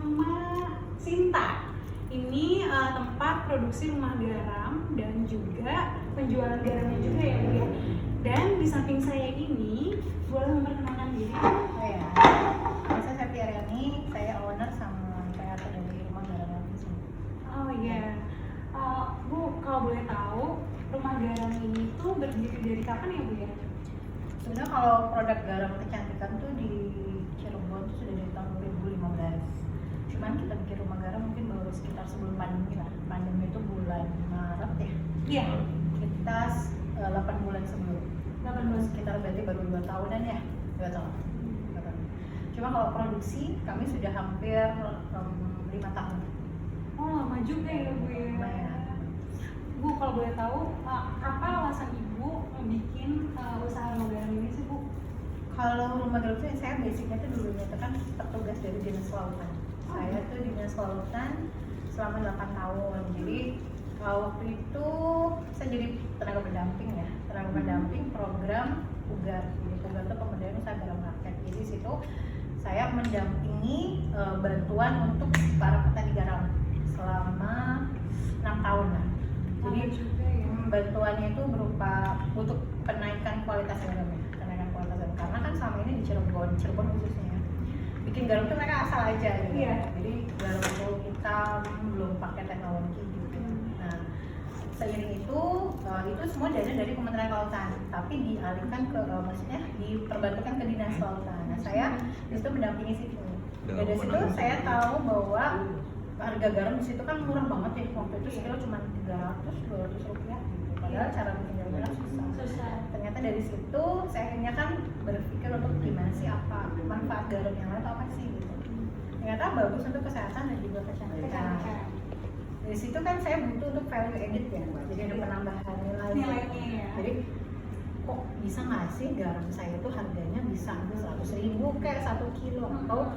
sama Sinta. Ini tempat produksi rumah garam dan juga penjualan garamnya juga ya Bu ya. Dan di samping saya ini, boleh memperkenalkan diri? Oh ya, saya Septi Aryani, saya owner sama operator dari rumah garam di sini. Oh iya. Bu, kalau boleh tahu, rumah garam ini tuh berdiri dari kapan ya Bu ya? Sebenarnya kalau produk garam kecantikan tuh di Cirebon tuh sudah dari tahun 2015. Cuman kita bikin rumah garam mungkin baru sekitar sebelum pandemi lah. Pandemi itu bulan Maret ya. Iya. Kita 8 bulan sebelum. 8 bulan. Sekitar berarti baru 2 tahunan ya. 2 tahun. Cuma kalau produksi kami sudah hampir 5 tahun. Oh, lama juga ya Bu ya. Lumayan. Bu, kalau boleh tahu, apa alasan Ibu bikin usaha rumah garam ini sih Bu? Kalau rumah garam itu saya basicnya tuh dulunya itu kan petugas dari dinas kelautan. Saya tuh dinas kelautan selama 8 tahun. Jadi waktu itu saya jadi tenaga pendamping ya, tenaga pendamping program UGAR. Jadi UGAR itu pemberdayaan usaha garam rakyat. Jadi di situ saya mendampingi bantuan untuk para petani garam selama 6 tahun lah. Jadi bantuannya itu berupa untuk kenaikan kualitas garamnya, kenaikan kualitas garam. Karena kan selama ini di Cirebon khususnya bikin garam itu mereka asal aja gitu. Iya. Jadi garam itu hitam, belum pakai teknologi gitu. Nah, seiring itu semua dana dari Kementerian Kelautan, tapi dialihkan ke maksudnya diperbantukan ke Dinas Kelautan. Nah, saya di situ mendampingi situ. Dan dari situ saya tahu bahwa harga garam di situ kan murah banget ya, waktu itu sekilo cuma 300-200 rupiah gitu. Padahal cara bikin garam susah. Ternyata dari situ saya akhirnya kan berpikir untuk gimana sih apa manfaat garam yang lain atau apa sih gitu. Ternyata bagus untuk kesehatan dan juga kecantikan. Dari situ kan saya butuh untuk value added ya, jadi ada penambahan nilainya ya. Jadi kok bisa nggak sih garam saya itu harganya bisa 100.000 kayak 1 kilo atau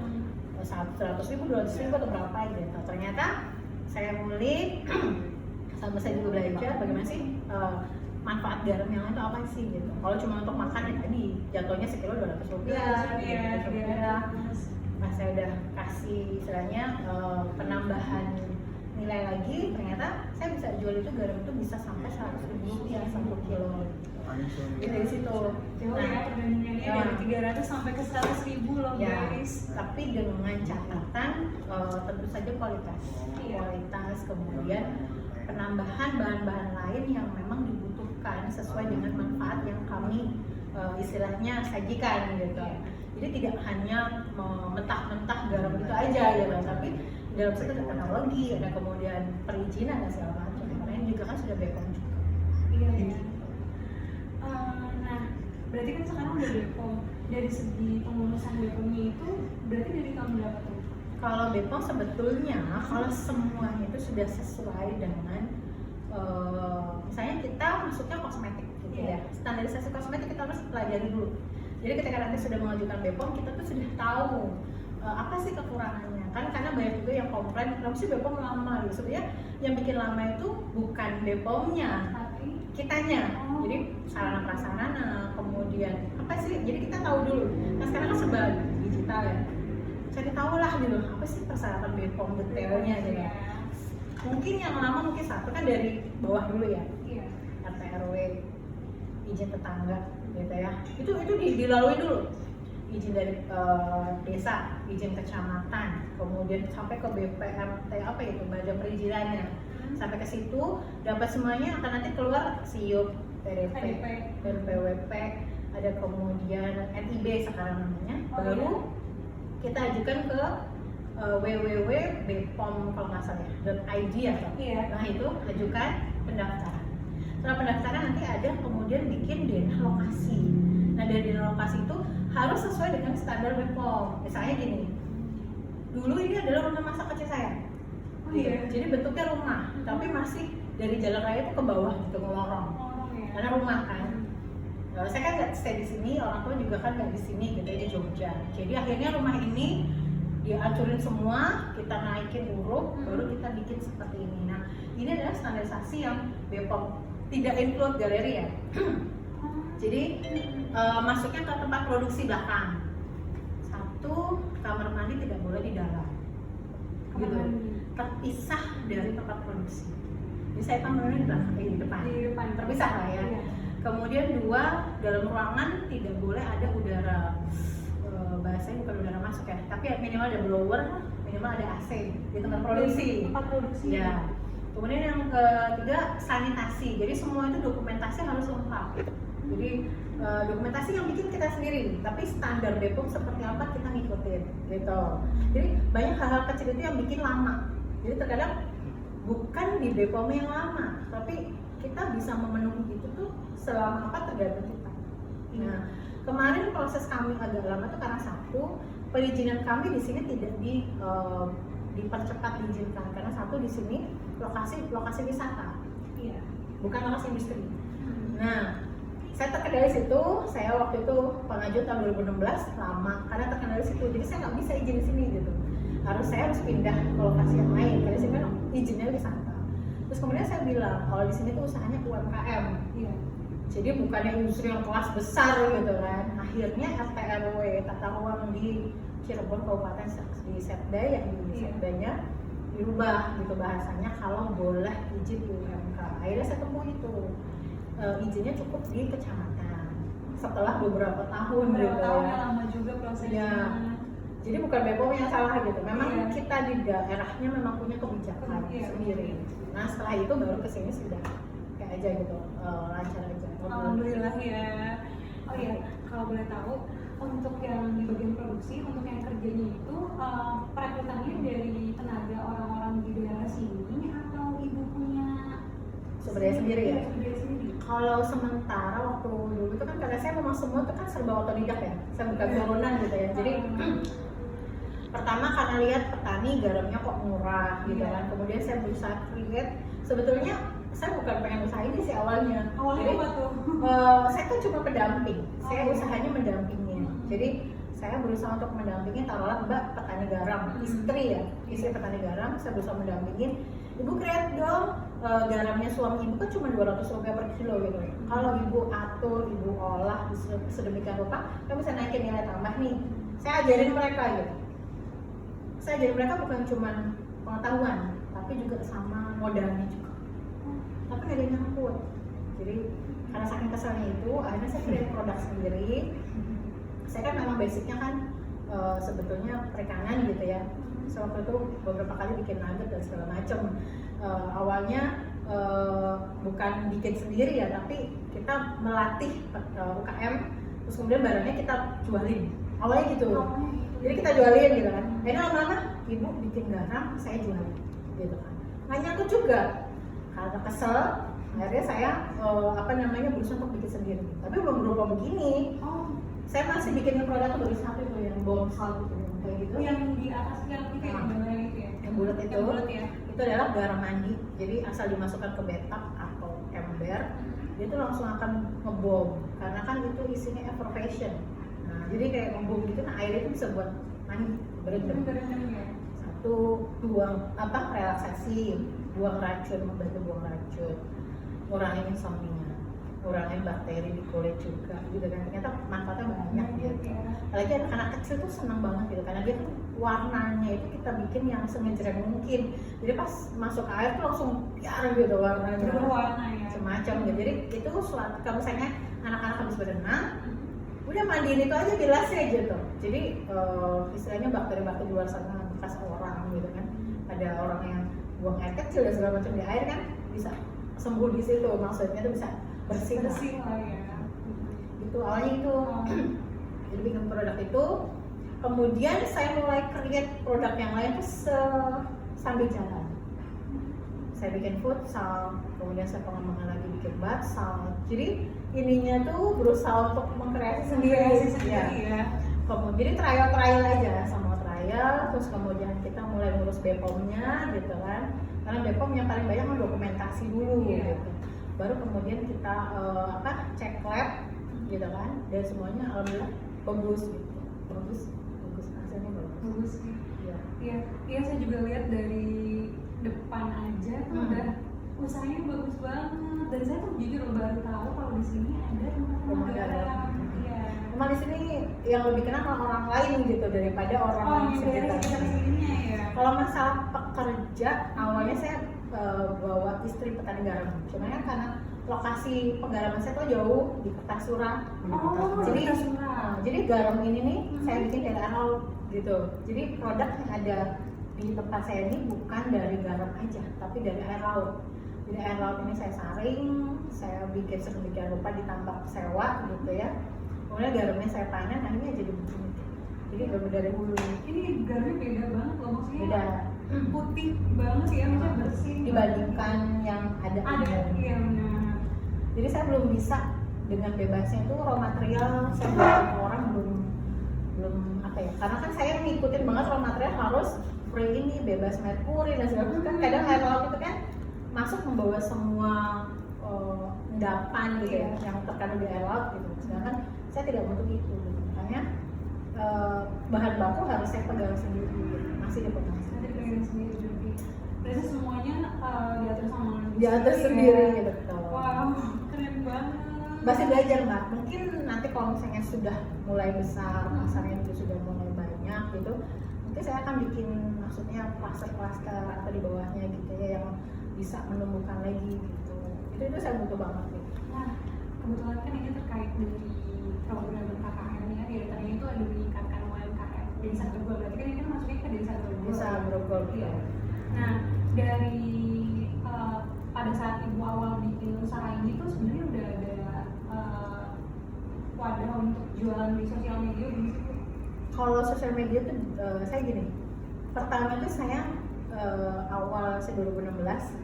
100.000, 200.000 atau berapa gitu. Ternyata saya ngulik sama saya juga belajar bagaimana sih manfaat garam yang lain itu apa sih gitu. Kalau cuma untuk makan ya tadi jatuhnya sekilo 200 rupiah, 300 rupiah. Nah, saya udah kasih istilahnya penambahan nilai lagi, ternyata saya bisa jual itu garam itu bisa sampai 100.000 rupiah 1 kilo. Jadi dari situ. Jauh ya perbandingannya dari 300 sampai ke 100.000 loh ya, guys. tapi dengan catatan tentu saja kualitas, kemudian penambahan bahan-bahan lain yang memang dibutuhkan sesuai dengan manfaat yang kami istilahnya sajikan gitu. Jadi tidak hanya mentah-mentah garam itu aja gitu, tapi dalam situ ada teknologi, ada kemudian perizinan dan segala macam. Karena ini juga kan sudah BPOM juga. Iya. Nah, berarti kan sekarang udah BPOM. Dari segi pengurusan BPOM-nya itu berarti dari tahun berapa tuh? Kalau BPOM sebetulnya kalau semuanya itu sudah sesuai dengan misalnya kita masuknya kosmetik gitu ya. Standarisasi kosmetik kita harus pelajari dulu. Jadi ketika nanti sudah mengajukan BPOM kita tuh sudah tahu apa sih kekurangannya kan, karena banyak juga yang komplain kenapa sih BPOM lama gitu. Sebenarnya yang bikin lama itu bukan BPOM-nya tapi kitanya. Jadi sarana prasarana, kemudian apa sih, jadi kita tahu dulu. Nah sekarang kan serba digital ya, cari tahu lah gitu apa sih persyaratan BPOM detailnya gitu. Mungkin yang lama mungkin satu kan dari bawah dulu ya, RT RW, izin tetangga gitu ya, itu dilalui dulu, izin dari desa, izin kecamatan, kemudian sampai ke BPRT apa itu, badan perizinannya, sampai ke situ dapat semuanya, akan nanti keluar SIUP, PDP, dan PWP, ada kemudian NIB sekarang namanya, baru kita ajukan ke www.bpom kalau nggak salah .id ya, nah itu ajukan pendaftaran. Setelah pendaftaran nanti ada kemudian bikin denah lokasi. Nah dari denah lokasi itu harus sesuai dengan standar BPOM. Misalnya gini, dulu ini adalah rumah masa kecil saya. Jadi bentuknya rumah, tapi masih dari jalan raya itu ke bawah gitu, ke lorong. Karena rumah kan. Saya kan nggak stay di sini, orang tua juga kan nggak di sini gitu, di Jogja. Jadi akhirnya rumah ini dihancurin semua, kita naikin huruf, baru kita bikin seperti ini. Nah, ini adalah standarisasi yang BPOM tidak include galeri ya. Jadi masuknya ke tempat produksi belakang. Satu, kamar mandi tidak boleh di dalam. terpisah dari tempat produksi. Jadi saya kan di belakang, di depan. Di depan. Terpisah lah ya. Iya. Kemudian 2, dalam ruangan tidak boleh ada udara, bahasanya bukan udara masuk ya, tapi minimal ada blower, minimal ada AC di tempat produksi. Tempat produksi. Ya. Kemudian yang ketiga, sanitasi. Jadi semua itu dokumentasi harus lengkap. Jadi dokumentasi yang bikin kita sendiri, tapi standar BPOM seperti apa kita ngikutin gitu. Jadi banyak hal-hal kecil itu yang bikin lama. Jadi terkadang bukan di BPOM yang lama, tapi kita bisa memenuhi itu tuh selama apa tergantung kita. Nah, kemarin proses kami agak lama tuh karena satu, perizinan kami di sini tidak dipercepat diizinkan karena satu di sini lokasi wisata, Iya. bukan lokasi industri. Nah, saya terkendala di situ. Saya waktu itu pengajuan tahun 2016 lama karena terkendala di situ, jadi saya nggak bisa izin di sini gitu. Saya harus pindah ke lokasi yang lain karena sini kan izinnya wisata. Terus kemudian saya bilang kalau di sini tuh usahanya UMKM. Iya. Jadi bukannya industri yang kelas besar gitu kan. Akhirnya RT RW tata ruang di Cirebon Kabupaten di Setda yang di Setdanya dirubah gitu bahasanya kalau boleh izin UMK. Akhirnya saya tempuh itu. Izinnya cukup di kecamatan. Setelah beberapa tahun gitu tahun ya. yang lama juga prosesnya. Ya. Jadi bukan BPOM yang salah gitu. Memang Iya. kita di daerahnya memang punya kebijakan Iya. sendiri. Nah setelah itu baru kesini sudah kayak aja gitu, lancar aja. Alhamdulillah ya. Oh iya, kalau boleh tahu untuk yang di bagian produksi, untuk yang kerjanya itu perekrutannya dari tenaga orang-orang di daerah sini atau ibu punya Sumber daya sendiri ya? Sumber daya sendiri. Kalau sementara waktu dulu itu kan karena saya memang semua itu kan serba otodidak ya, saya bukan turunan gitu ya. Jadi pertama karena lihat petani garamnya kok murah gitu kan, kemudian saya berusaha create. Sebetulnya saya bukan pengen usaha ini sih awalnya. Awalnya apa tuh? Saya kan cuma pendamping, saya usahanya mendampingnya. Jadi saya berusaha untuk mendampingi, taruhlah Mbak petani garam, istri petani garam, saya berusaha mendampingin. Ibu create dong garamnya suami ibu kan cuma 200 rupiah per kilo gitu. Kalau ibu atur, ibu olah sedemikian rupa, kan bisa naikin nilai tambah nih. Saya ajarin mereka gitu. Saya ajarin mereka bukan cuma pengetahuan, tapi juga sama modalnya juga. Tapi nggak ada yang nyangkut. Jadi karena saking keselnya itu, akhirnya saya create produk sendiri. Saya kan memang basicnya kan sebetulnya perikanan gitu ya. So, waktu itu beberapa kali bikin nugget dan segala macam. Awalnya bukan bikin sendiri ya, tapi kita melatih UKM, terus kemudian barangnya kita jualin. Awalnya gitu. Jadi kita jualin gitu kan. Akhirnya lama-lama ibu bikin garam, saya jualin gitu kan. Nggak nyangkut juga. Karena kesel, akhirnya saya berusaha untuk bikin sendiri. Tapi belum berubah begini. Saya masih bikin produk tuh baru satu tuh yang bongsal gitu, kayak gitu. Yang di atas yang itu yang gambarnya gitu ya. Yang bulat itu, ya. itu adalah garam mandi. Jadi asal dimasukkan ke bathtub atau ember, dia tuh langsung akan ngebom. Karena kan itu isinya effervescent. Nah, jadi kayak ngebom gitu, nah air itu bisa buat mandi, berendam. Ya. Satu, relaksasi, buang racun, membantu buang racun, ngurangin insomnia, ngurangin bakteri di kulit juga gitu kan. Ternyata manfaatnya banyak gitu. Apalagi anak-anak kecil tuh senang banget gitu karena dia tuh warnanya itu kita bikin yang sengejreng mungkin. Jadi pas masuk air tuh langsung biar gitu warnanya. Berwarna ya. Semacam gitu. Jadi itu suatu kalau misalnya anak-anak habis berenang, udah mandiin itu aja gelasnya gitu. Jadi istilahnya bakteri-bakteri di luar sana bekas orang gitu kan. Ada orang yang buang air kecil dan segala macam di air kan bisa sembuh di situ, maksudnya itu bisa bersih lah ya. Itu awalnya itu. Jadi bikin produk itu, kemudian saya mulai create produk yang lain tuh sambil jalan. Saya bikin futsal, kemudian saya pengembangan lagi bikin batsal. Jadi ininya tuh berusaha untuk mengkreasi sendiri ya. Kemudian trial aja, sama trial, terus kemudian kita mulai ngurus BPOM-nya gitu kan. Karena BPOM yang paling banyak dokumentasi dulu gitu. Baru kemudian kita cek lab gitu kan, dan semuanya alhamdulillah bagus gitu. Bagus hasilnya bagus. Iya, saya juga lihat dari depan aja tuh udah usahanya bagus banget. Dan saya tuh jujur baru tahu kalau di sini ada rumah garam. Iya. Emang di sini yang lebih kenal orang lain gitu daripada orang sekitar. Sininya ya. Kalau masalah kerja awalnya saya bawa istri petani garam. Cuman karena lokasi penggaraman saya tuh jauh di Kertasura. Jadi garam ini nih saya bikin dari air laut gitu. Jadi produk yang ada di tempat saya ini bukan dari garam aja, tapi dari air laut. Jadi air laut ini saya saring, saya bikin sedemikian rupa ditambah sewa gitu ya. Kemudian garamnya saya panen, akhirnya jadi begini. Jadi benar dari hulu. Ini garamnya beda banget loh, maksudnya Beda. putih banget sih ya, maksudnya bersih Dibandingkan yang ada. iya benar. Jadi saya belum bisa dengan bebasnya itu raw material saya buat orang belum apa ya, karena kan saya ngikutin banget raw material harus free ini, bebas merkuri dan segala macam. Kan kadang air laut itu kan masuk membawa semua endapan gitu ya, yang terkandung di air laut gitu. Sedangkan saya tidak butuh itu, makanya bahan baku harus saya pegang sendiri gitu. Masih dipegang Nanti pengen sendiri berarti semuanya diatur sendiri gitu. Wow, keren banget. Masih belajar mbak, mungkin nanti kalau misalnya sudah mulai besar, pasarnya itu sudah mulai banyak gitu, mungkin saya akan bikin maksudnya klaster-klaster atau di bawahnya gitu ya, yang bisa menumbuhkan lagi gitu. Itu saya butuh banget gitu. Nah, kebetulan kan ini terkait dari program KKN ya, di antaranya itu ada meningkatkan UMKM Desa Grogol, berarti kan ini kan masuknya ke Desa Grogol. Desa Grogol. Iya. Nah, dari pada saat ibu awal bikin usaha ini tuh sebenarnya udah ada wadah untuk jualan di sosial media di situ. Kalau sosial media tuh saya gini, pertama tuh saya awal 2016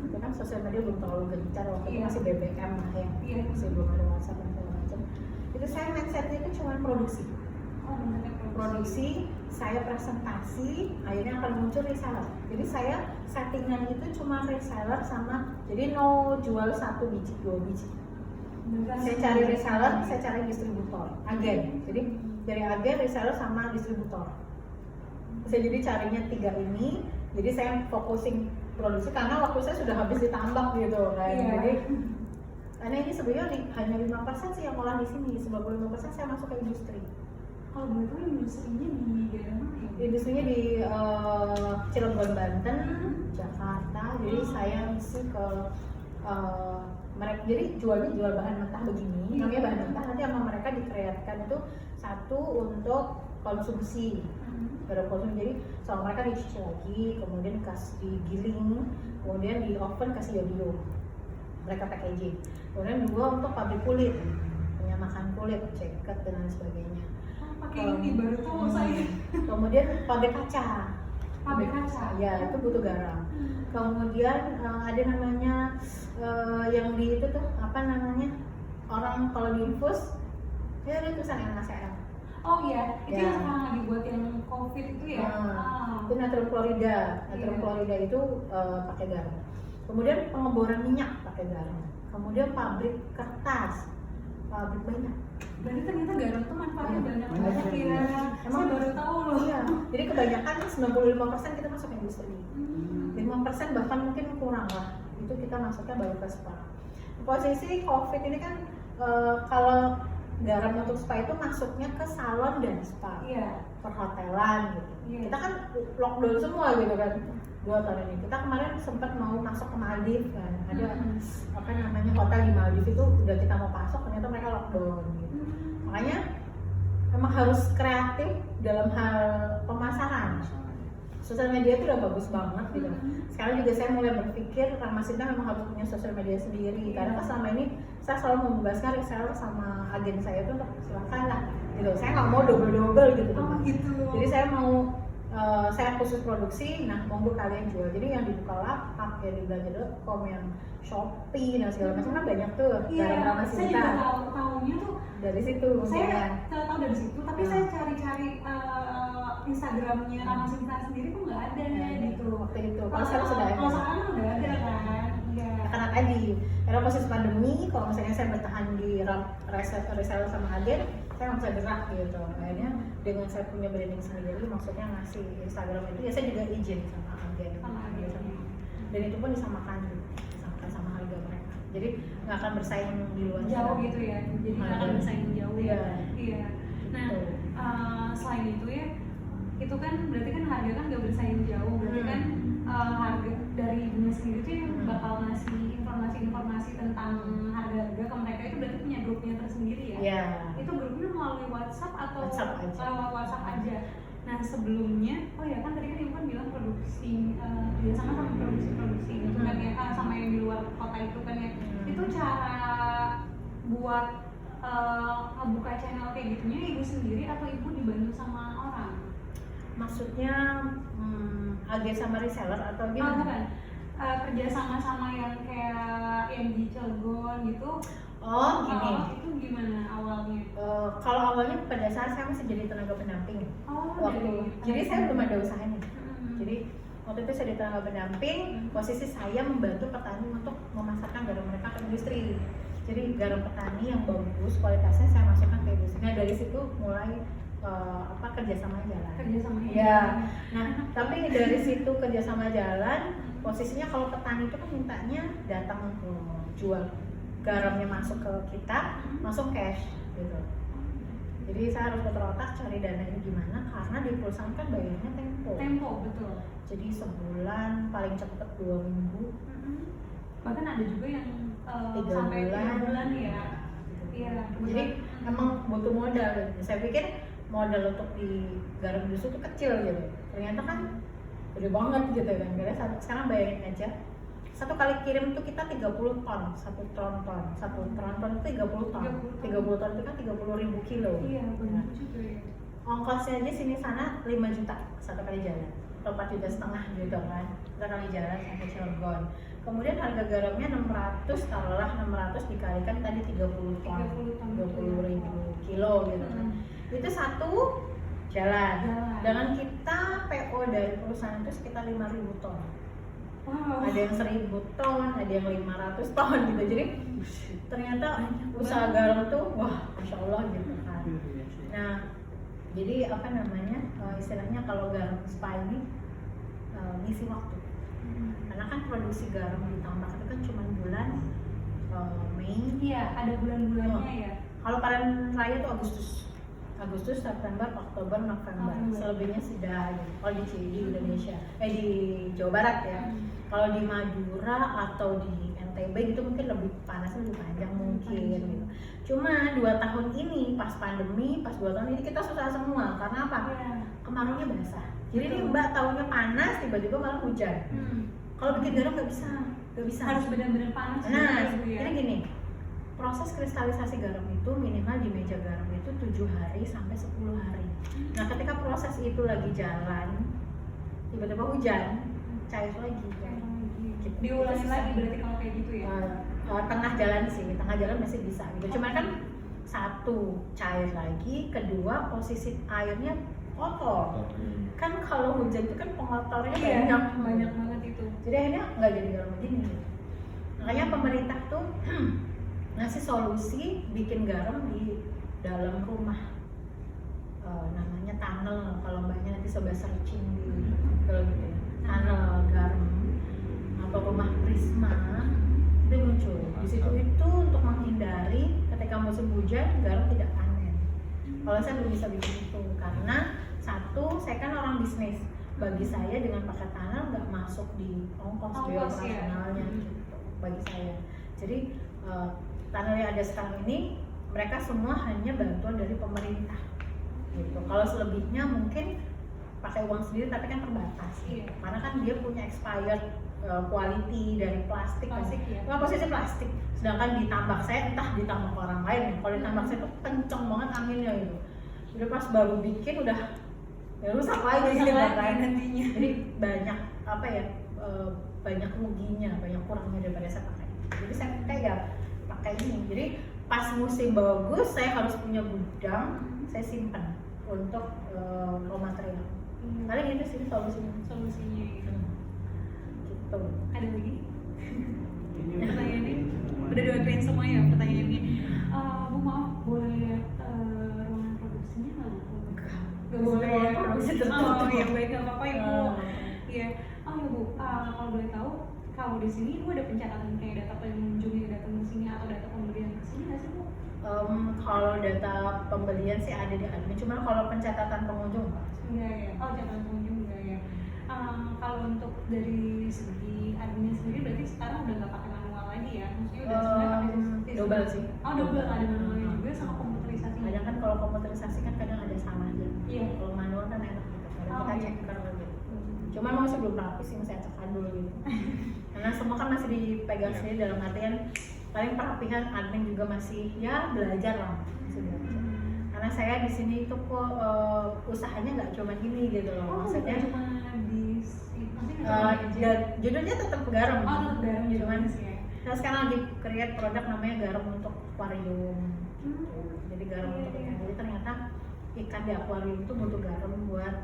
itu kan sosial media belum terlalu gencar, waktu itu masih BBM lah ya, masih belum ada WhatsApp dan segala macam. Itu saya mindsetnya itu cuma produksi. Produksi, saya presentasi, akhirnya akan muncul reseller. Jadi saya settingan itu cuma reseller sama, jadi no jual 1 biji, 2 biji. Saya cari reseller, saya cari distributor, agen. Jadi dari agen, reseller sama distributor. Saya jadi carinya 3 ini. Jadi saya fokusin produksi karena waktu saya sudah habis ditambak gitu kan. Jadi karena ini sebenarnya hanya 5% sih yang olah di sini, 95% saya masuk ke industri. Kalau betul industrinya di daerah mana ya? Industrinya di Cilegon, Banten, Jakarta. Jadi saya ngisi ke mereka, jadi jual bahan mentah begini, namanya bahan mentah. Nanti sama mereka dikreatkan itu satu untuk konsumsi, konsumsi. Jadi sama mereka dicuci lagi, kemudian kasih digiling, kemudian di oven kasih yodio, mereka packaging. Kemudian 2 untuk pabrik kulit, penyamakan kulit, ceket dan lain sebagainya. Pakai ini baru tahu saya. Kemudian pabrik kaca. Ya, itu butuh garam. Kemudian ada namanya yang di itu tuh apa namanya, orang kalau diinfus ya ada tulisan NaCl. Oh iya, itu yang sekarang lagi buat yang COVID itu ya. Itu natrium klorida. Natrium klorida itu pakai garam. Kemudian pengeboran minyak pakai garam. Kemudian pabrik kertas, pabrik banyak. Berarti ternyata garam tuh manfaatnya banyak ya. Emang baru tahu loh. Iya. Jadi kebanyakan 95% kita masuk industri. 5% bahkan mungkin kurang lah. Itu kita masuknya baru ke spa. Posisi COVID ini kan kalau garam untuk spa itu masuknya ke salon dan spa, perhotelan gitu. Kita kan lockdown semua gitu kan 2 tahun ini. Kita kemarin sempat mau masuk ke Maldives kan, ada apa namanya hotel di Maldives itu udah kita mau masuk, ternyata mereka lockdown gitu. Makanya memang harus kreatif dalam hal pemasaran. Sosial media itu udah bagus banget gitu. Sekarang juga saya mulai berpikir Ramasita memang harus punya sosial media sendiri, karena kan selama ini saya selalu membebaskan reseller sama agen saya itu untuk silakan lah gitu. Saya nggak mau double gitu. Jadi saya mau saya khusus produksi, nah monggo kalian jual. Jadi yang di Bukalapak, yang di Belanja.com, yang Shopee dan segala macam kan banyak tuh. Saya juga tahunya tuh dari situ. Saya tahu dari situ, tapi saya cari-cari Instagramnya Ramasita sendiri tuh nggak ada gitu. Waktu itu, kalau sekarang sudah ada. Kalau sekarang udah ada kan? Karena tadi, karena posisi pandemi, kalau misalnya saya bertahan di reseller sama agen, saya nggak bisa gerak gitu. Akhirnya dengan saya punya branding sendiri, maksudnya ngasih Instagram itu, ya saya juga izin sama agen. Dan itu pun disamakan sama harga mereka. Jadi nggak akan bersaing di luar jauh gitu ya. Jadi nggak akan bersaing jauh ya. Iya. Nah, selain itu ya, itu kan berarti kan harga kan nggak bersaing jauh, berarti kan sendiri tuh yang bakal ngasih informasi-informasi tentang harga-harga ke mereka itu berarti punya grupnya tersendiri ya? Iya. Itu grupnya melalui WhatsApp atau WhatsApp aja. lewat WhatsApp aja? Nah sebelumnya, oh ya kan tadi kan Ibu kan bilang produksi, kerjasama sama produksi gitu kan ya, sama yang di luar kota itu kan ya. Itu cara buat buka channel kayak gitunya Ibu sendiri atau Ibu dibantu sama orang? Maksudnya agen sama reseller atau gimana? Bukan. Kerja sama yang kayak yang di Cilegon gitu. Oh gini. Itu gimana awalnya? Kalau awalnya pada saat saya masih jadi tenaga pendamping. Jadi saya belum ada usahanya. Jadi waktu itu saya jadi tenaga pendamping, posisi saya membantu petani untuk memasarkan garam mereka ke industri. Jadi garam petani yang bagus kualitasnya saya masukkan ke industri. Nah dari situ mulai kerjasama jalan. Ya. Nah tapi dari situ kerjasama jalan, posisinya kalau petani itu kan mintanya datang jual garamnya masuk ke kita, langsung cash gitu. Jadi saya harus putar otak cari dananya gimana, karena di perusahaan kan bayarnya tempo, betul. Jadi sebulan paling cepet 2 minggu. Bahkan ada juga yang 3 sampai bulan. 3 bulan ya. Iya. Jadi emang butuh modal. Saya pikir modal untuk di garam industri itu kecil gitu. Ternyata kan gede banget gitu kan. Karena sekarang bayangin aja, satu kali kirim tuh kita 30 ton, satu tronton itu 30 ton. 30 ton itu kan 30.000 kilo. Iya, benar juga ya. Ongkosnya aja sini sana 5 juta satu kali jalan, atau 4,5 juta gitu kan, satu kali jalan sampai Cilegon. Kemudian harga garamnya 600, taruhlah 600 dikalikan tadi 30 ton, 20.000 kilo gitu kan. Itu satu jalan. Dengan kita PO dari perusahaan itu sekitar 5.000 ton. Wow. Ada yang 1.000 ton, ada yang 500 ton gitu. Jadi ternyata usaha garam tuh wah, masya Allah gitu kan. Nah, jadi istilahnya kalau garam spa ini ngisi waktu. Karena kan produksi garam di tambak itu kan cuma bulan Mei. Iya, ada bulan-bulannya ya. Kalau panen raya tuh Agustus, September, Oktober, November. Selebihnya sudah kalau di Indonesia, di Jawa Barat ya. Kalau di Madura atau di NTB gitu mungkin lebih panasnya lebih panjang mungkin gitu. Cuma 2 tahun ini pas pandemi, pas 2 tahun ini kita susah semua. Karena apa? Kemaraunya basah. Jadi nih Mbak tahunnya panas, tiba-tiba malah hujan. Kalau bikin garam nggak bisa. Harus benar-benar panas. Nah, jadi gini. Proses kristalisasi garam itu minimal di meja garam itu 7 hari sampai 10 hari. Nah, ketika proses itu lagi jalan, tiba-tiba hujan, cair lagi. Diulangi lagi berarti kalau kayak gitu ya? Tengah jalan masih bisa gitu. Cuma kan satu cair lagi, kedua posisi airnya kotor. Kan kalau hujan itu kan pengotornya banyak banget itu. Jadi akhirnya nggak jadi garam begini. Makanya pemerintah tuh ngasih solusi bikin garam di dalam rumah, namanya tunnel. Kalau mbaknya nanti coba searching di Google gitu ya, tunnel garam atau rumah prisma itu muncul. Di situ itu untuk menghindari ketika musim hujan garam tidak panen. Kalau saya belum bisa bikin itu karena satu, saya kan orang bisnis. Bagi saya dengan pakai tunnel nggak masuk di ongkos biaya operasionalnya gitu bagi saya. Jadi tunnel yang ada sekarang ini mereka semua hanya bantuan dari pemerintah gitu. Kalau selebihnya mungkin pakai uang sendiri tapi kan terbatas. Karena kan dia punya expired quality dari plastik ya. Nah, posisi plastik. Sedangkan di tambak saya entah di tambak orang lain. Kalau di tambak saya tuh kenceng banget anginnya gitu. Udah pas baru bikin udah rusak lagi nantinya. Jadi banyak banyak ruginya, banyak kurangnya daripada saya pakai. Jadi saya pakai ini. Jadi pas musim bagus saya harus punya gudang, saya simpan untuk raw material. Paling itu sih solusinya. Gitu. Ada lagi? Pertanyaannya udah diakuin semua ya pertanyaannya. Bu maaf boleh lihat ruangan produksinya nggak? Nggak boleh ya. Produksi tertutup. Oh ya baik, nggak apa-apa ya Bu. Iya. Oh ya Bu, kalau boleh tahu kalau di sini Bu ada pencatatan kayak data pengunjung yang datang ke sini atau data pembelian ke sini nggak sih Bu? Kalau data pembelian sih ada di admin, cuma kalau pencatatan pengunjung enggak ya. Oh, catatan pengunjung enggak ya. Kalau untuk dari segi admin sendiri ya, maksudnya udah sebenarnya pakai sistem. Double sih. Oh double, ada manualnya juga sama komputerisasi. Kadang kan kalau komputerisasi kan kadang ada salahnya. Iya. Kalau manual kan enak gitu. Kadang Oh, kita iya. cek gitu. Cuman masih belum rapi sih, masih acak adul gitu. Karena semua kan masih dipegang sendiri, dalam artian paling perapihan admin juga masih ya belajar lah, masih belajar. Karena saya di sini itu kok usahanya nggak cuma gini gitu loh, Oh, maksudnya cuma di maksudnya judulnya tetap garam. oh tetap garam juga Cuman sih ya. saya sekarang lagi create produk namanya garam untuk akuarium. Hmm. Jadi garam Iya, untuk iya. ikan. Jadi ternyata ikan di akuarium itu butuh garam buat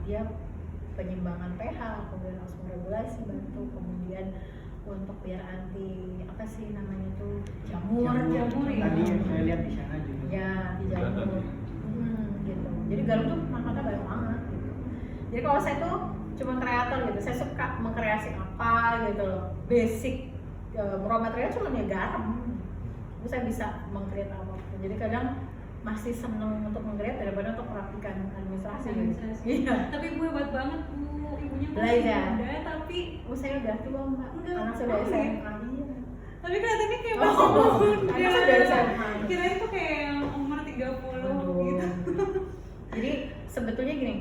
dia penyimbangan pH, kemudian osmoregulasi bantu, kemudian untuk biar anti apa sih namanya tuh jamur ya. Tadi saya lihat di sana juga. ya di jamur. Gitu. Jadi garam tuh manfaatnya banyak banget gitu. Jadi kalau saya tuh cuma kreator gitu, saya suka mengkreasi apa gitu loh. Basic raw material cuma ya garam. Terus saya bisa mengkreat apapun. Jadi kadang masih seneng untuk mengkreat daripada untuk merapikan administrasi. Administrasi. Iya. Tapi gue hebat banget bu, ibunya masih Belajar. muda tapi Saya udah tua mbak, Enggak. anak sudah Oh, SMA. iya. Iya. tapi kelihatannya kayak Oh, masih muda. anak sudah SMA. Kirain tuh kayak yang umur 30 gitu. Jadi sebetulnya gini,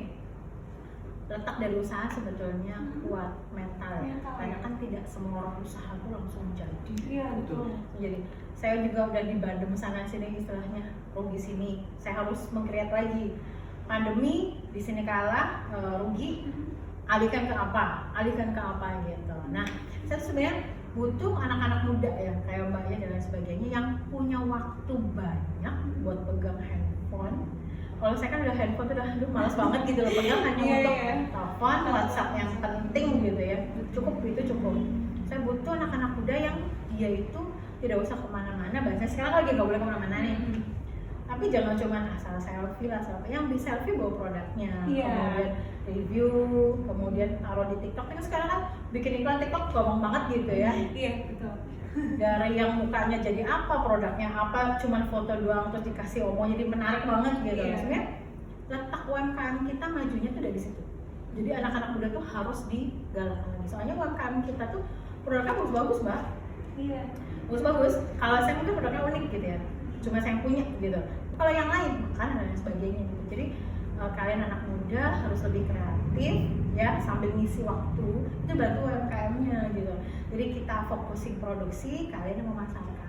letak dari usaha sebetulnya kuat mental ya. Mental, Karena ya. kan tidak semua orang usaha tuh langsung jadi. Iya betul. Jadi saya juga udah di Bandung sana sini istilahnya rugi sini. Saya harus mengkreat lagi. Pandemi di sini kalah rugi, alihkan ke apa gitu. Nah, saya tuh sebenarnya butuh anak-anak muda ya kayak mbaknya dan lain sebagainya yang punya waktu banyak buat pegang handphone. Kalau saya kan udah handphone tuh udah aduh malas banget gitu loh, pegang hanya Iya, untuk iya. telepon, WhatsApp yang penting gitu ya. Cukup. Saya butuh anak-anak muda yang dia itu tidak usah kemana-mana. Bahasanya sekarang lagi nggak boleh kemana-mana nih. Tapi jangan cuma asal selfie lah, yang bisa selfie bawa produknya, Iya. kemudian review, kemudian taruh di TikTok. Kan sekarang kan bikin iklan TikTok gampang banget gitu ya. Iya betul. Dari yang mukanya jadi apa, produknya apa, cuman foto doang terus dikasih omong jadi menarik banget gitu. Iya. Maksudnya letak UMKM kita majunya tuh dari situ. Jadi anak-anak muda tuh harus digalakkan lagi. Soalnya UMKM kita tuh produknya bagus-bagus mbak. Iya. Bagus-bagus. Kalau saya mungkin produknya unik gitu ya. Cuma saya yang punya gitu. Kalau yang lain makanan dan sebagainya gitu. Jadi kalian anak muda harus lebih kreatif ya sambil ngisi waktu itu bantu UMKM-nya gitu. Jadi kita fokusin produksi, kalian yang memasarkan.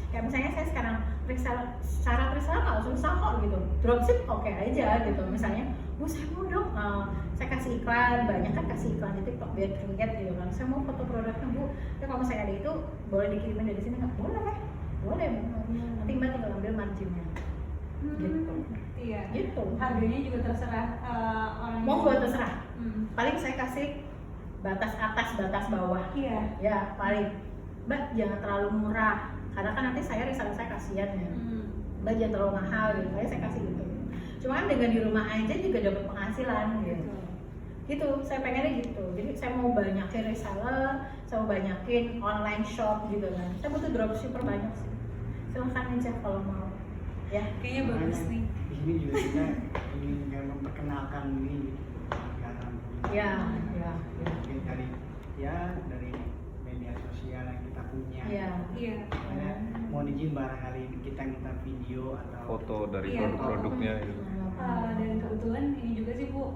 Kayak misalnya saya sekarang cara reseller nggak susah kok gitu. Dropship oke aja gitu. Misalnya, bu saya mau dong, saya kasih iklan, banyak kan kasih iklan di TikTok biar keringet gitu kan. Saya mau foto produknya bu, ya kalau misalnya ada itu boleh dikirimin dari sini nggak? Boleh banget. Nanti mbak tinggal ambil marginnya. Gitu. Iya. Gitu. Harganya juga terserah orang. Mau gue terserah. Hmm. Paling saya kasih batas atas, batas bawah. Iya. Ya paling. Mbak jangan terlalu murah. Karena kan nanti saya reseller saya kasihan ya. Mbak jangan terlalu mahal gitu. Saya kasih gitu. Cuma kan dengan di rumah aja juga dapat penghasilan gitu. Betul. Gitu, saya pengennya gitu. Jadi saya mau banyakin reseller, saya mau banyakin online shop gitu kan. Saya butuh dropshipper banyak sih. Silahkan aja kalau mau. Ya. Kayaknya bagus nih. Di sini juga kita ingin memperkenalkan ini garam. Ya. Mungkin dari media sosial yang kita punya. Ya. Iya. Makanya mau izin barangkali kita minta video atau Foto dari Iya. produk-produknya gitu. Dan kebetulan ini juga sih bu,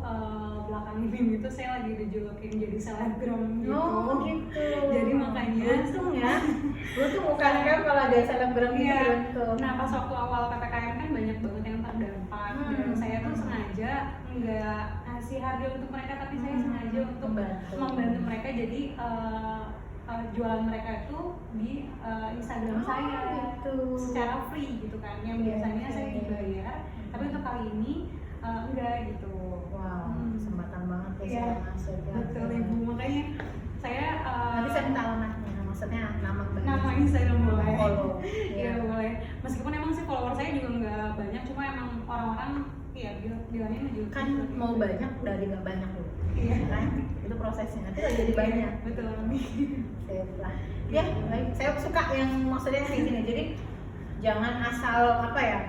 belakang ini gitu saya lagi dijulukin jadi selebgram gitu. Oh gitu. Jadi makanya Untung ya. Gue tuh bukan kan kalau ada selebgram gitu Iya. untung. Nah pas waktu awal PPKM kan banyak banget yang terdampak dan saya tuh sengaja nggak ngasih harga untuk mereka tapi saya sengaja untuk membantu mereka jadi jualan mereka itu di Instagram saya gitu. secara free gitu kan yang biasanya saya dibayar tapi untuk kali ini enggak gitu. Wow, kesempatan banget ya Iya, saya masuk ya. betul ibu makanya saya Nanti saya minta alamatnya, maksudnya nama nama Instagram boleh. follow. Iya boleh. Meskipun emang sih follower saya juga nggak banyak, cuma emang orang-orang iya bilangnya menunjukkan Kan mau banyak dari nggak banyak loh. Iya. Kan itu prosesnya. Nanti lagi jadi banyak. Betul. Sip lah. Ya, baik. Saya suka yang maksudnya kayak gini. Jadi jangan asal apa ya?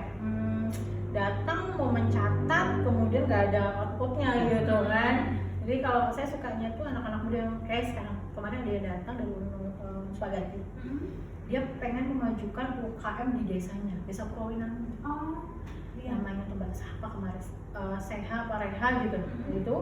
Datang mau mencatat kemudian nggak ada outputnya gitu kan. Jadi kalau saya sukanya tuh anak-anak muda yang kayak sekarang kemarin dia datang dari Swagati. Hmm. Dia pengen memajukan UKM di desanya, desa Purwowinan. Oh, iya. Namanya tuh Mbak siapa kemarin, Seha apa Reha gitu. Itu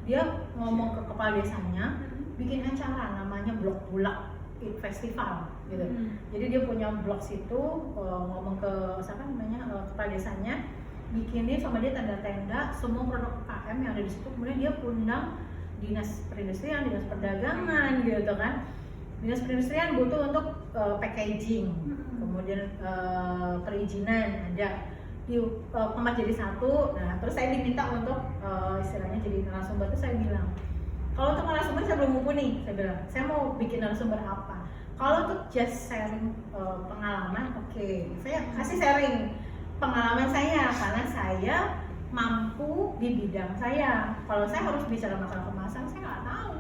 dia ngomong ke kepala desanya, bikin acara namanya Blok Bulak Festival gitu. Jadi dia punya blog situ, ngomong ke siapa namanya kepala desanya, bikinin sama dia tenda-tenda semua produk UKM yang ada di situ. Kemudian dia undang dinas perindustrian, dinas perdagangan gitu kan. Dinas perindustrian butuh untuk packaging, kemudian perizinan ada di kemas jadi satu. Nah terus saya diminta untuk istilahnya jadi narasumber. Itu saya bilang, kalau untuk narasumber saya belum mumpuni. Saya bilang, saya mau bikin narasumber apa? Kalau untuk just sharing pengalaman, oke. Saya kasih sharing pengalaman saya karena saya mampu di bidang saya. Kalau saya harus bicara masalah kemasan, saya nggak tahu,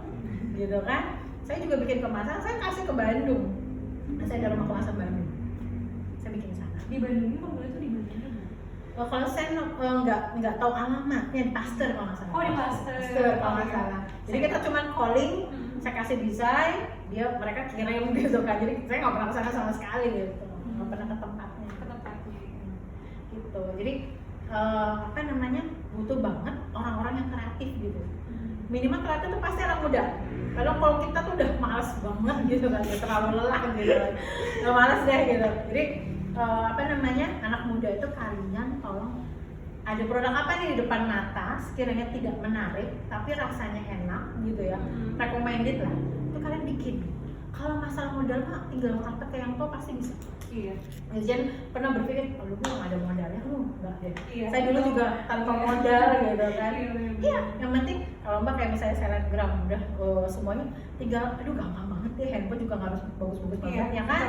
gitu kan? Saya juga bikin kemasan, saya kasih ke Bandung. Nah, saya ada rumah kemasan Bandung. Saya bikin di sana. Di Bandung ini kalau boleh tuh di Bandung. Kalau saya nggak tahu alamatnya di Pasteur kalau nggak salah. Oh, di Pasteur. Kalau nggak salah. Jadi kita cuma calling, saya kasih desain, mereka kirim gitu kan. Jadi saya nggak pernah kesana sama sekali gitu, nggak pernah ke tempatnya. Ke tempatnya. Gitu. Jadi apa namanya, butuh banget orang-orang yang kreatif gitu. Minimal kreatif tuh pasti anak muda. Kalau kita tuh udah malas banget gitu kan, ya terlalu lelah gitu, nggak malas deh gitu. Jadi apa namanya, anak muda itu kalian tolong, ada produk apa nih di depan mata, sekiranya tidak menarik tapi rasanya enak gitu ya, recommended lah, itu kalian bikin. Kalau masalah modal mah tinggal karpet kayak yang tua pasti bisa. Iya. Jangan pernah berpikir, oh lu nggak ada modalnya, enggak deh. Iya. Saya dulu juga tanpa modal gitu kan. Iya, Iya, yang penting kalau mbak kayak misalnya selebgram udah semuanya tinggal, aduh gampang banget deh, handphone juga nggak harus bagus-bagus banget ya kan.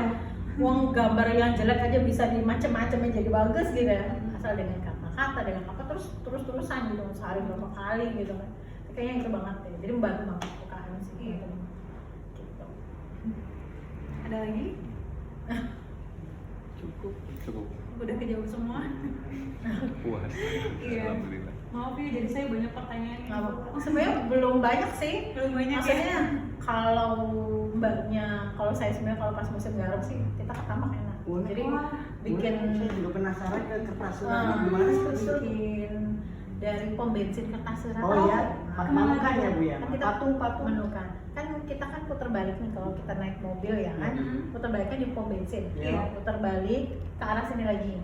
Uang gambar yang jelek aja bisa di macem-macemnya jadi bagus gitu ya, asal dengan kata-kata, dengan apa terus-terusan gitu, sehari berapa kali gitu kan. Kayaknya itu banget deh, jadi membantu banget UKM sih. Iya. Gitu. Ada lagi? Cukup. Udah kejawab semua. Puas. Iya. Alhamdulillah. Maaf ya, jadi saya banyak pertanyaan. Nggak apa-apa. Sebenarnya belum banyak sih. Belum banyak Maksudnya ya. kalau mbaknya, kalau saya sebenarnya kalau pas musim garam sih kita ke tambak enak. Jadi Wah. bikin Saya juga penasaran ke kertas suratnya gimana sih Terus? bikin dari pom bensin kertas surat. Oh iya, patung kan ya Bu ya? Kan kita Patung. menukan. Kan kita kan putar balik nih kalau kita naik mobil ya kan. Putar baliknya di pom bensin. Iya. Putar balik ke arah sini lagi.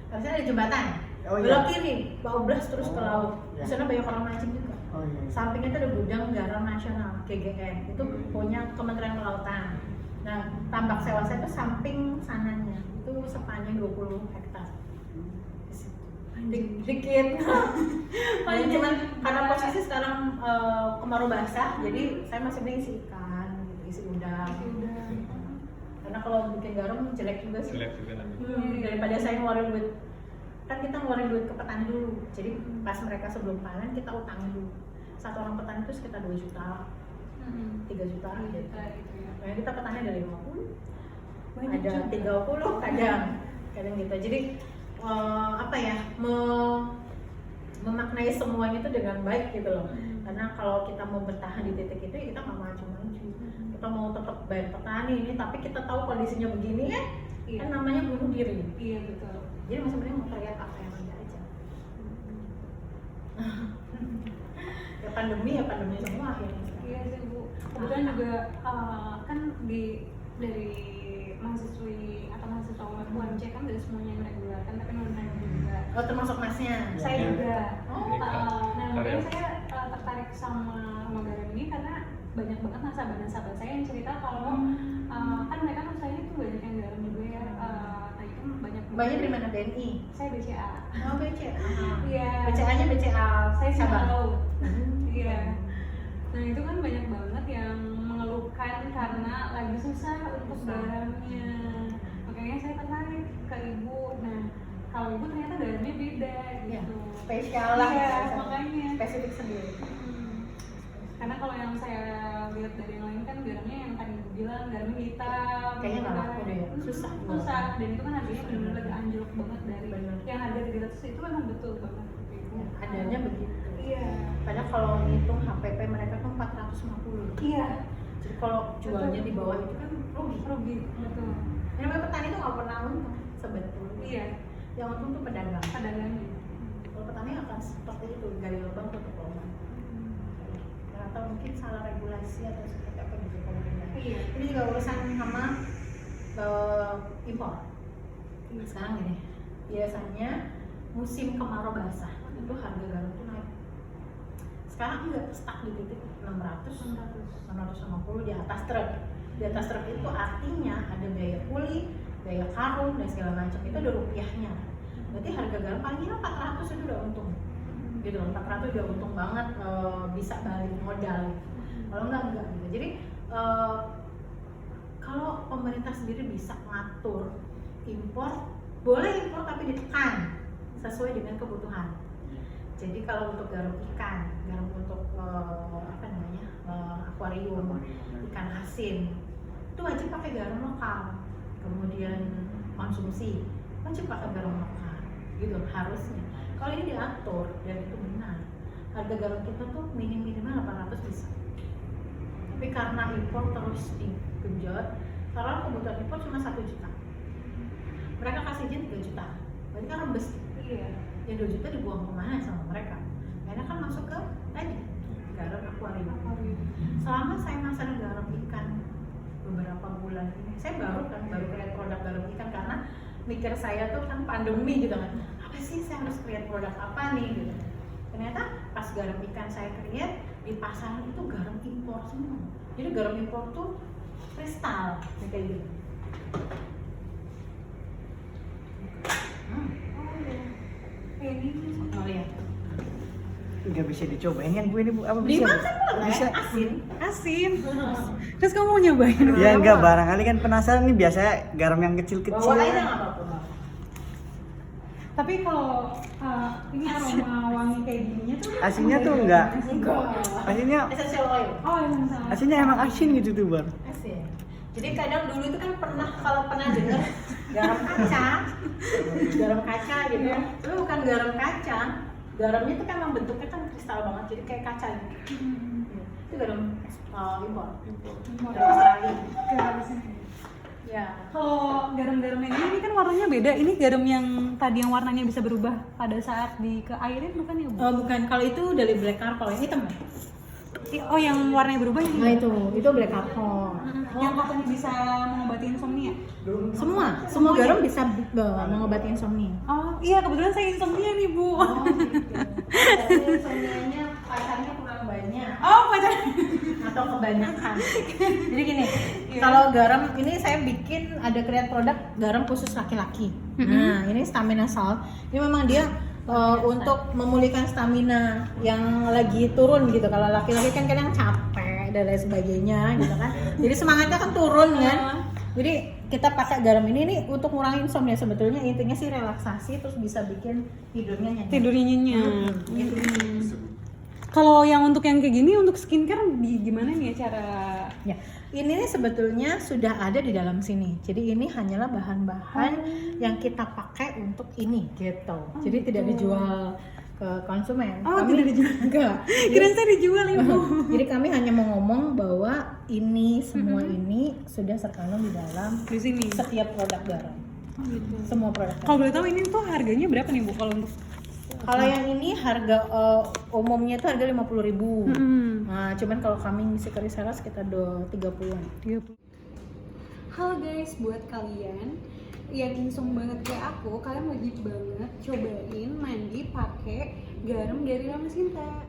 Harusnya ada jembatan. Oh, iya. Belok kiri, bablas terus ke Oh, laut. iya. Di sana banyak orang mancing juga. Oh iya. Sampingnya itu ada gudang garam nasional GGN, itu punya Kementerian Kelautan. Nah, tambak sewa saya itu samping sananya, itu sepanjang 20 hektar. Dikit. Paling cuman karena posisi sekarang kemarau basah, jadi saya masih beli isi ikan, gitu, isi udang. Karena kalau bikin garam jelek juga sih. Jelek juga nanti. Daripada saya ngeluarin duit, kan kita ngeluarin duit ke petani dulu. Jadi pas mereka sebelum panen kita utangin dulu. Satu orang petani itu sekitar 2 juta, 3 juta gitu. Nah, kita petani ada 50, Banyak ada juga. 30 kadang gitu. Jadi apa ya, memaknai semuanya itu dengan baik gitu loh. Karena kalau kita mau bertahan di titik itu ya kita nggak maju-maju. Kita mau tetap bayar petani ini, tapi kita tahu kondisinya begini ya, Iya. kan namanya bunuh diri. Iya betul. Jadi sebenarnya mau teriak apa yang ada aja. Ya pandemi semua akhirnya. Iya sih Bu. Kebetulan juga kan dari mahasiswi atau mahasiswa UMC kan dari semuanya yang reguler kan, tapi non juga. Oh termasuk masnya. Saya juga. Oh, Nah mungkin saya tertarik sama rumah garam ini karena banyak banget nasabah-nasabah saya yang cerita kalau kan mereka kan usahanya tuh banyak yang garam juga ya. Nah itu banyak di mana BNI? Saya BCA. Oh BCA. Iya. BCA-nya BCA Saya sih Sabang. tahu. Iya. Nah itu kan banyak banget yang mengeluhkan karena lagi susah untuk garamnya. Makanya saya tertarik ke ibu. Nah kalau ibu ternyata garamnya beda Iya. gitu. Spesial lah. Iya, ya. makanya. Spesifik sendiri. Karena kalau yang saya lihat dari yang lain kan garamnya yang tadi ibu bilang garamnya hitam. Kayaknya nggak gitu laku kan. deh ya. Susah. Susah. Dan itu kan harganya benar-benar lagi anjlok banget dari Benar. yang harga 300 itu memang betul banget. Ya, adanya begitu. Iya. Padahal kalau ngitung HPP mereka tuh 450. Iya. Jadi kalau jualnya di bawah itu kan Rugi. Betul. Yang namanya petani tuh nggak pernah untung sebetulnya. Iya. Yang untung tuh pedagang. Pedagangnya. Kalau petani akan seperti itu, gali lubang tutup lubang. Atau mungkin salah regulasi atau seperti apa gitu pemerintah. Iya. Ini juga urusan sama impor. Sekarang gini, biasanya musim kemarau basah itu harga garam tuh naik. Sekarang enggak, stuck di titik 650 di atas truk. Di atas truk itu artinya ada biaya kuli, biaya karung dan segala macam, itu ada rupiahnya. Berarti harga garam paling nggak 400 itu udah untung. Gitu, 400 udah untung banget, bisa balik modal. Kalau enggak gitu. Jadi kalau pemerintah sendiri bisa ngatur impor, boleh impor tapi ditekan sesuai dengan kebutuhan. Jadi kalau untuk garam ikan, garam untuk akuarium, ikan asin, itu wajib pakai garam lokal. Kemudian konsumsi wajib pakai garam lokal, gitu harusnya. Kalau ini diatur dan itu benar, harga garam kita tuh minimal 800 bisa. Tapi karena impor terus digenjot, karena kebutuhan impor cuma 1 juta, mereka kasih izin 3 juta, berarti kan rembes. Iya. Yang 2 juta dibuang kemana sama mereka? Karena kan masuk ke tadi garam akuarium. Selama saya masak garam ikan beberapa bulan ini, saya baru create produk garam ikan karena mikir saya tuh kan pandemi gitu kan, apa sih saya harus create produk apa nih gitu. Ternyata pas garam ikan saya create di pasaran itu garam impor semua. Jadi garam impor tuh kristal kayak gitu. Ini Mau lihat? Nggak bisa dicobain kan Bu, ini Bu, apa bisa? Dimakan boleh, Bisa. asin. asin. Terus kamu mau nyobain? Ya enggak, barangkali kan penasaran nih, biasanya garam yang kecil-kecil. Bawa aja nggak apa-apa. Tapi kalau ini aroma wangi kayak gininya tuh Asinnya tuh enggak. Enggak. Asinnya Essential oil. Oh, yang salah. asinnya emang asin gitu tuh, Bar. Asin. Jadi kadang dulu itu kan kalau pernah dengar garam kaca gitu. Itu bukan garam kaca. Garamnya itu kan memang bentuknya kan kristal banget, jadi kayak kaca gitu. Itu garam impor. Garam Australia. Ya. Kalau garam-garam yang ini kan warnanya beda. Ini garam yang tadi yang warnanya bisa berubah pada saat keairin bukan ya, Bu? Oh bukan, kalau itu dari black charcoal yang hitam. Oh, yang warnanya berubah yang Nah itu black charcoal. yang katanya bisa mengobati insomnia. Semua garam bisa mengobati insomnia. Oh, iya kebetulan saya insomnia nih, Bu. Oh gitu. Tapi insomnianya pacarnya kurang banyak. Oh, pacar. Atau kebanyakan. Jadi gini, kalau garam ini saya bikin ada create produk garam khusus laki-laki. Nah, ini stamina salt. Ini memang dia untuk memulihkan stamina yang lagi turun gitu. Kalau laki-laki kan kadang capek dan lain sebagainya gitu kan. Jadi semangatnya kan turun kan. Jadi kita pakai garam ini nih untuk ngurangin insomnia, sebetulnya intinya sih relaksasi terus bisa bikin tidurnya nyenyak. Tidurnya nyenyak. Gitu. Kalau yang untuk yang kayak gini untuk skincare gimana nih ya cara? Ya, ini nih sebetulnya sudah ada di dalam sini. Jadi ini hanyalah bahan-bahan yang kita pakai untuk ini gitu. Jadi tidak dijual ke konsumen. Oh, tidak dijual. Enggak. Kirain saya dijual ya, Bu. Jadi kami hanya mau ngomong bahwa ini semua ini sudah terkandung di dalam Di sini. setiap produk garam. Oh, gitu. Semua produk garam. Kalau boleh tahu ini tuh harganya berapa nih, Bu, kalau untuk Kalau yang ini harga umumnya itu harga 50.000. Nah, cuman kalau kami ngisi ke reseller sekitar 30-an. Halo guys, buat kalian yang insomnia banget kayak aku, kalian wajib banget cobain mandi pakai garam dari Rama Sinta.